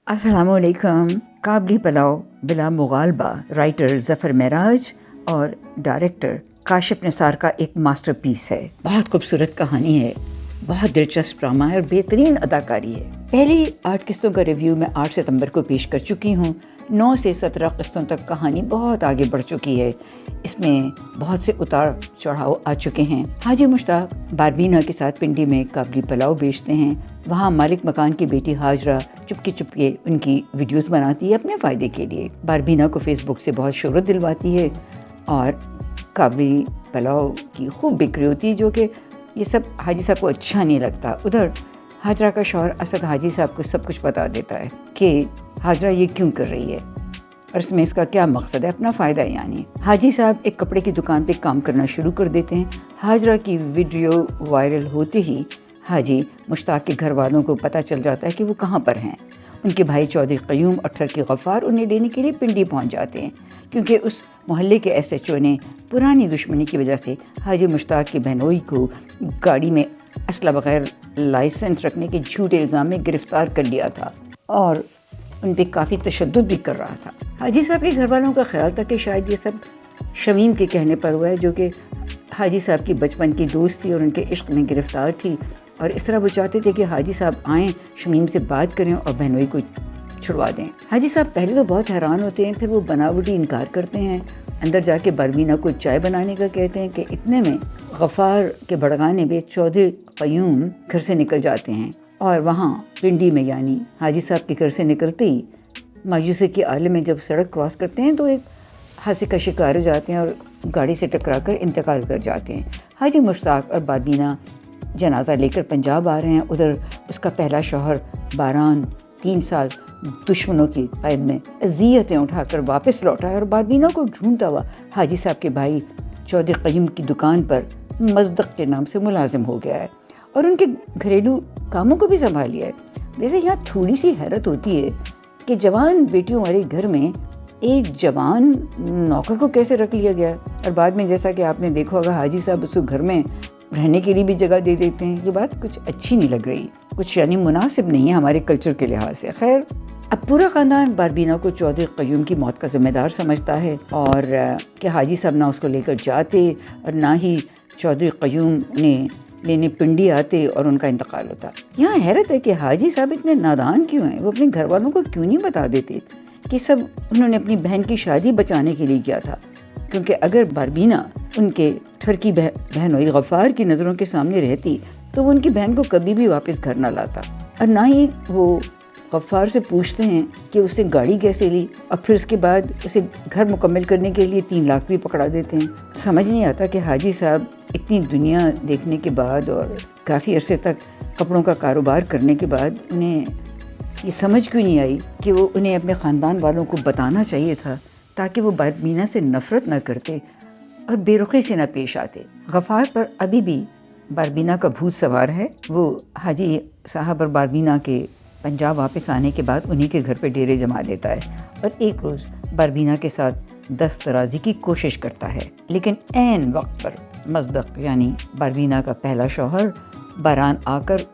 अस्सलामुअलैकुम। काबली पलाव बिला मुगालबा राइटर ज़फ़र महराज और डायरेक्टर काशिफ निसार का एक मास्टरपीस है। बहुत खूबसूरत कहानी है, बहुत दिलचस्प ड्रामा है और बेहतरीन अदाकारी है। पहली 8 किस्तों का रिव्यू मैं 8 सितंबर को पेश कर चुकी हूँ। 9 से 17 किस्तों तक कहानी बहुत आगे बढ़ चुकी है। इसमें बहुत से उतार चढ़ाव आ चुके हैं। हाजी मुश्ताक बारबीना के साथ पिंडी में काबली पलाव बेचते हैं। वहाँ मालिक मकान की बेटी हाजरा चुपके उनकी वीडियोस बनाती है अपने फ़ायदे के लिए। बारबीना को फेसबुक से बहुत शोहरत दिलवाती है और काबली पलाव की खूब बिक्री होती है, जो कि ये सब हाजी साहब को अच्छा नहीं लगता। उधर हाजरा का शौहर असद हाजी साहब को सब कुछ बता देता है कि हाजरा ये क्यों कर रही है और इसमें इसका क्या मकसद है, अपना फ़ायदा है। यानी हाजी साहब एक कपड़े की दुकान पे काम करना शुरू कर देते हैं। हाजरा की वीडियो वायरल होते ही हाजी मुश्ताक के घर वालों को पता चल जाता है कि वो कहाँ पर हैं। उनके भाई चौधरी क़यूम और ठरकी गफ़ार उन्हें लेने के लिए पिंडी पहुँच जाते हैं, क्योंकि उस मोहल्ले के SHO ने पुरानी दुश्मनी की वजह से हाजी मुश्ताक की बहनोई को गाड़ी में असला बगैर लाइसेंस रखने के झूठे इल्ज़ाम में गिरफ़्तार कर लिया था और उन पर काफ़ी तशद्दुद भी कर रहा था। हाजी साहब के घर वालों का ख्याल था कि शायद ये सब शमीम के कहने पर हुआ है, जो कि हाजी साहब की बचपन की दोस्त थी और उनके इश्क में गिरफ़्तार थी, और इस तरह वो चाहते थे कि हाजी साहब आएँ, शमीम से बात करें और बहनोई को छुड़वा दें। हाजी साहब पहले तो बहुत हैरान होते हैं, फिर वो बनावटी इनकार करते हैं। अंदर जाके बारबीना को चाय बनाने का कहते हैं कि इतने में गफ़ार के भड़काने में चौधरी क़यूम घर से निकल जाते हैं और वहाँ पिंडी में यानी हाजी साहब के घर से निकलते ही मायूसी के आलम में जब सड़क क्रॉस करते हैं तो एक हादसे का शिकार हो जाते हैं और गाड़ी से टकरा कर इंतकाल कर जाते हैं। हाजी मुश्ताक और बारबीना जनाजा लेकर पंजाब आ रहे हैं। उधर उसका पहला शौहर बारान 3 साल दुश्मनों की कैद में अज़ियतें उठाकर वापस लौटा है और बारबीना को ढूंढता हुआ हाजी साहब के भाई चौधरी क़यूम की दुकान पर मज़दक के नाम से मुलाजिम हो गया है और उनके घरेलू कामों को भी संभाल लिया है। वैसे यहाँ थोड़ी सी हैरत होती है कि जवान बेटियों वाले घर में एक जवान नौकर को कैसे रख लिया गया, और बाद में जैसा कि आपने देखा होगा हाजी साहब उसको घर में रहने के लिए भी जगह दे देते हैं। ये बात कुछ अच्छी नहीं लग रही, कुछ यानी मुनासिब नहीं है हमारे कल्चर के लिहाज से। खैर, अब पूरा ख़ानदान बारबीना को चौधरी क़यूम की मौत का ज़िम्मेदार समझता है और कि हाजी साहब ना उसको लेकर जाते और ना ही चौधरी क़यूम ने लेने पिंडी आते और उनका इंतकाल होता। यहाँ हैरत है कि हाजी साहब इतने नादान क्यों हैं। वो अपने घर वालों को क्यों नहीं बता देते कि सब उन्होंने अपनी बहन की शादी बचाने के लिए किया था, क्योंकि अगर बारबीना उनके ठरकी बहनोई गफ़ार की नज़रों के सामने रहती तो वो उनकी बहन को कभी भी वापस घर ना लाता। और ना ही वो गफ़ार से पूछते हैं कि उसने गाड़ी कैसे ली, और फिर उसके बाद उसे घर मुकम्मल करने के लिए 3 लाख भी पकड़ा देते हैं। समझ नहीं आता कि हाजी साहब इतनी दुनिया देखने के बाद और काफ़ी अरसे तक कपड़ों का कारोबार करने के बाद उन्हें ये समझ क्यों नहीं आई कि वो उन्हें अपने ख़ानदान वालों को बताना चाहिए था, ताकि वो बारबीना से नफ़रत न करते और बेरुखी से न पेश आते। गफ़ार पर अभी भी बारबीना का भूत सवार है। वो हाजी साहब और बारबीना के पंजाब वापस आने के बाद उन्हीं के घर पे डेरे जमा लेता है और एक रोज़ बारबीना के साथ दस्तराजी की कोशिश करता है, लेकिन ऐन वक्त पर मज़दक यानी बारबीना का पहला शौहर बारान आकर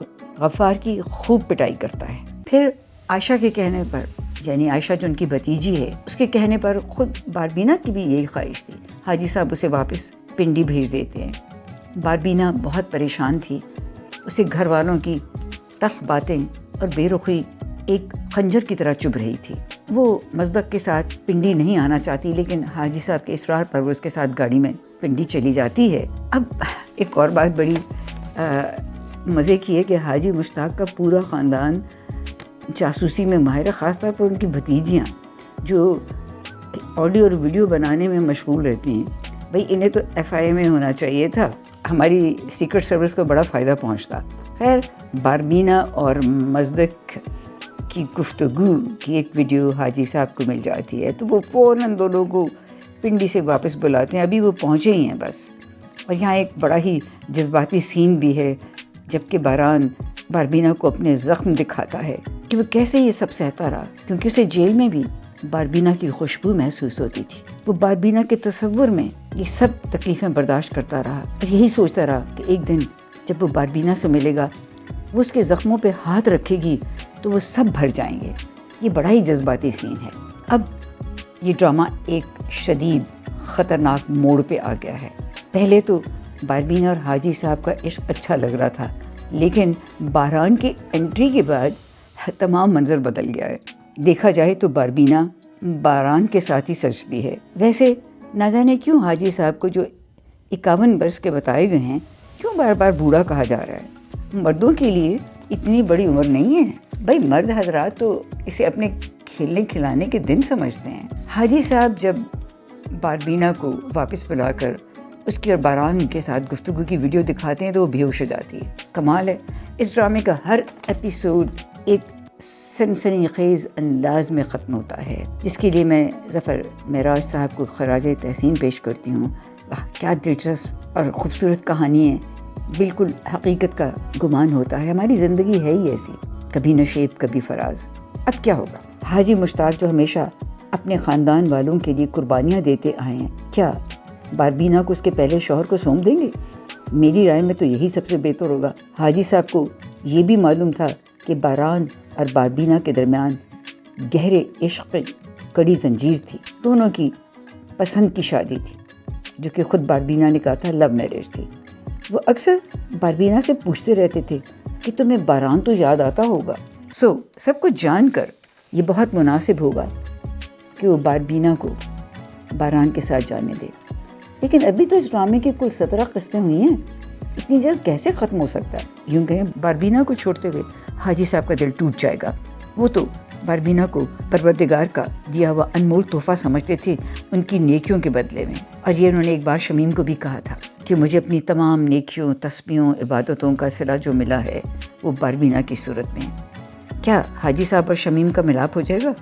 गफ़ार की खूब पिटाई करता है। फिर आयशा के कहने पर, यानी आयशा जो उनकी भतीजी है, उसके कहने पर ख़ुद बारबीना की भी यही ख्वाहिश थी। हाजी साहब उसे वापस पिंडी भेज देते हैं। बारबीना बहुत परेशान थी। उसे घर वालों की तल्ख़ बातें और बेरुखी एक खंजर की तरह चुभ रही थी। वो मज़दक के साथ पिंडी नहीं आना चाहती, लेकिन हाजी साहब के इसरार पर वो उसके साथ गाड़ी में पिंडी चली जाती है। अब एक और बात बड़ी मज़े की है कि हाजी मुश्ताक का पूरा ख़ानदान जासूसी में माहिर है, ख़ासतौर पर उनकी भतीजियाँ जो ऑडियो और वीडियो बनाने में मशगूल रहती हैं। भाई इन्हें तो FIA में होना चाहिए था, हमारी सीक्रेट सर्विस को बड़ा फ़ायदा पहुँचता। खैर, बारबीना और मज़दक की गुफ्तगू की एक वीडियो हाजी साहब को मिल जाती है, तो वो फ़ौरन दोनों को पिंडी से वापस बुलाते हैं। अभी वो पहुँचे ही हैं बस। और यहाँ एक बड़ा ही जज्बाती सीन भी है, जबकि बारान बारबीना को अपने ज़ख्म दिखाता है कि वो कैसे ये सब सहता रहा, क्योंकि उसे जेल में भी बारबीना की खुशबू महसूस होती थी। वो बारबीना के तसव्वुर में ये सब तकलीफ़ें बर्दाश्त करता रहा और यही सोचता रहा कि एक दिन जब वो बारबीना से मिलेगा, वो उसके ज़ख्मों पे हाथ रखेगी तो वो सब भर जाएंगे। یہ بڑا ہی جذباتی سین ہے۔ اب یہ ڈرامہ ایک شدید خطرناک موڑ پہ آ گیا ہے۔ پہلے تو باربینا اور حاجی صاحب کا عشق اچھا لگ رہا تھا، لیکن باران کی انٹری کے بعد تمام منظر بدل گیا ہے۔ دیکھا جائے تو باربینا باران کے ساتھ ہی سجتی ہے۔ ویسے نہ جانے کیوں حاجی صاحب کو جو 51 برس کے بتائے گئے ہیں، کیوں بار بار بوڑھا کہا جا رہا ہے؟ مردوں کے لیے اتنی بڑی عمر نہیں ہے بھائی، مرد حضرات تو اسے اپنے کھیلنے کھلانے کے دن سمجھتے ہیں۔ حاجی صاحب جب باربینا کو واپس بلا کر اس کی اور باران کے ساتھ گفتگو کی ویڈیو دکھاتے ہیں تو وہ بے ہوش ہو جاتی ہے۔ کمال ہے، اس ڈرامے کا ہر ایپیسوڈ ایک سنسنی خیز انداز میں ختم ہوتا ہے، جس کے لیے میں ظفر معراج صاحب کو خراج تحسین پیش کرتی ہوں۔ واہ، کیا دلچسپ اور خوبصورت کہانی ہے، بالکل حقیقت کا گمان ہوتا ہے۔ ہماری زندگی ہے ہی ایسی، کبھی نشیب کبھی فراز۔ اب کیا ہوگا؟ حاجی مشتاق جو ہمیشہ اپنے خاندان والوں کے لیے قربانیاں دیتے آئے ہیں، کیا باربینا کو اس کے پہلے شوہر کو سونپ دیں گے؟ میری رائے میں تو یہی سب سے بہتر ہوگا۔ حاجی صاحب کو یہ بھی معلوم تھا کہ باران اور باربینا کے درمیان گہرے عشق کڑی زنجیر تھی، دونوں کی پسند کی شادی تھی، جو کہ خود باربینا نے کہا تھا لو میرج تھی۔ وہ اکثر باربینا سے پوچھتے رہتے تھے کہ تمہیں باران تو یاد آتا ہوگا۔ سب کچھ جان کر یہ بہت مناسب ہوگا کہ وہ باربینا کو باران کے ساتھ جانے دے۔ لیکن ابھی تو اس ڈرامے کی کل 17 قسطیں ہوئی ہیں، اتنی جلد کیسے ختم ہو سکتا ہے؟ یوں کہیں باربینا کو چھوڑتے ہوئے حاجی صاحب کا دل ٹوٹ جائے گا۔ وہ تو باربینا کو پروردگار کا دیا ہوا انمول تحفہ سمجھتے تھے ان کی نیکیوں کے بدلے میں، اور یہ انہوں نے ایک بار شمیم کو بھی کہا تھا کہ مجھے اپنی تمام نیکیوں، تسبیحوں، عبادتوں کا صلہ جو ملا ہے وہ باربینا کی صورت میں ہے۔ کیا حاجی صاحب اور شمیم کا ملاپ ہو جائے گا؟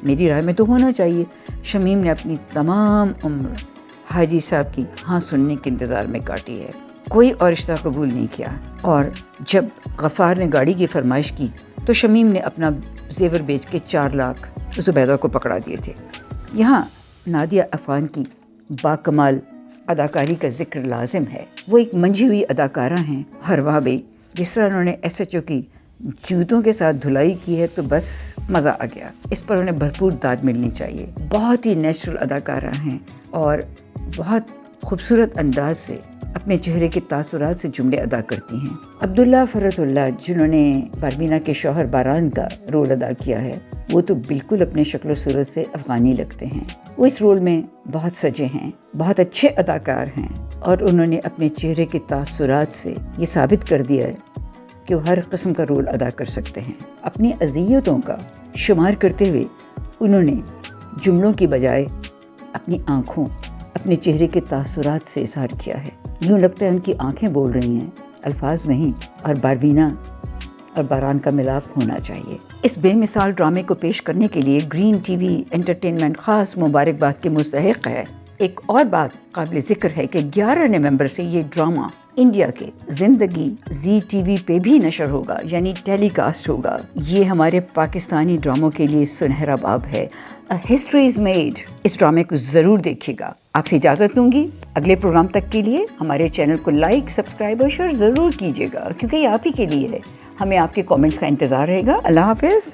میری رائے میں تو ہونا چاہیے۔ شمیم نے اپنی تمام عمر حاجی صاحب کی ہاں سننے کے انتظار میں کاٹی ہے، کوئی اور رشتہ قبول نہیں کیا، اور جب غفار نے گاڑی کی فرمائش کی تو شمیم نے اپنا زیور بیچ کے 4 لاکھ زبیدہ کو پکڑا دیے تھے۔ یہاں نادیہ افغان کی باکمال اداکاری کا ذکر لازم ہے۔ وہ ایک منجھی ہوئی اداکارہ ہیں، ہر واہ، جس طرح انہوں نے SHO کی جوتوں کے ساتھ دھلائی کی ہے تو بس مزہ آ گیا۔ اس پر انہیں بھرپور داد ملنی چاہیے۔ بہت ہی نیچرل اداکارہ ہیں اور بہت خوبصورت انداز سے اپنے چہرے کے تاثرات سے جملے ادا کرتی ہیں۔ عبداللہ فرت اللہ جنہوں نے باربینا کے شوہر باران کا رول ادا کیا ہے، وہ تو بالکل اپنے شکل و صورت سے افغانی لگتے ہیں۔ وہ اس رول میں بہت سجے ہیں، بہت اچھے اداکار ہیں، اور انہوں نے اپنے چہرے کے تاثرات سے یہ ثابت کر دیا ہے کہ وہ ہر قسم کا رول ادا کر سکتے ہیں۔ اپنی اذیتوں کا شمار کرتے ہوئے انہوں نے جملوں کی بجائے اپنی آنکھوں، اپنے چہرے کے تاثرات سے اظہار کیا ہے۔ یوں لگتا ہے ان کی آنکھیں بول رہی ہیں، الفاظ نہیں، اور باربینا اور باران کا ملاپ ہونا چاہیے۔ اس بے مثال ڈرامے کو پیش کرنے کے لیے گرین ٹی وی انٹرٹینمنٹ خاص مبارکباد کے مستحق ہے۔ ایک اور بات قابل ذکر ہے کہ 11 نومبر سے یہ ڈرامہ انڈیا کے زندگی زی ٹی وی پہ بھی نشر ہوگا، یعنی ٹیلی کاسٹ ہوگا۔ یہ ہمارے پاکستانی ڈراموں کے لیے سنہرا باب ہے۔ History is made. اس ڈرامے کو ضرور دیکھیے گا۔ آپ سے اجازت دوں گی، اگلے پروگرام تک کے لیے ہمارے چینل کو لائک، سبسکرائب اور شیئر ضرور کیجیے گا، کیونکہ یہ آپ ہی کے لیے ہے۔ ہمیں آپ کے کامنٹس کا انتظار رہے گا۔ اللہ حافظ۔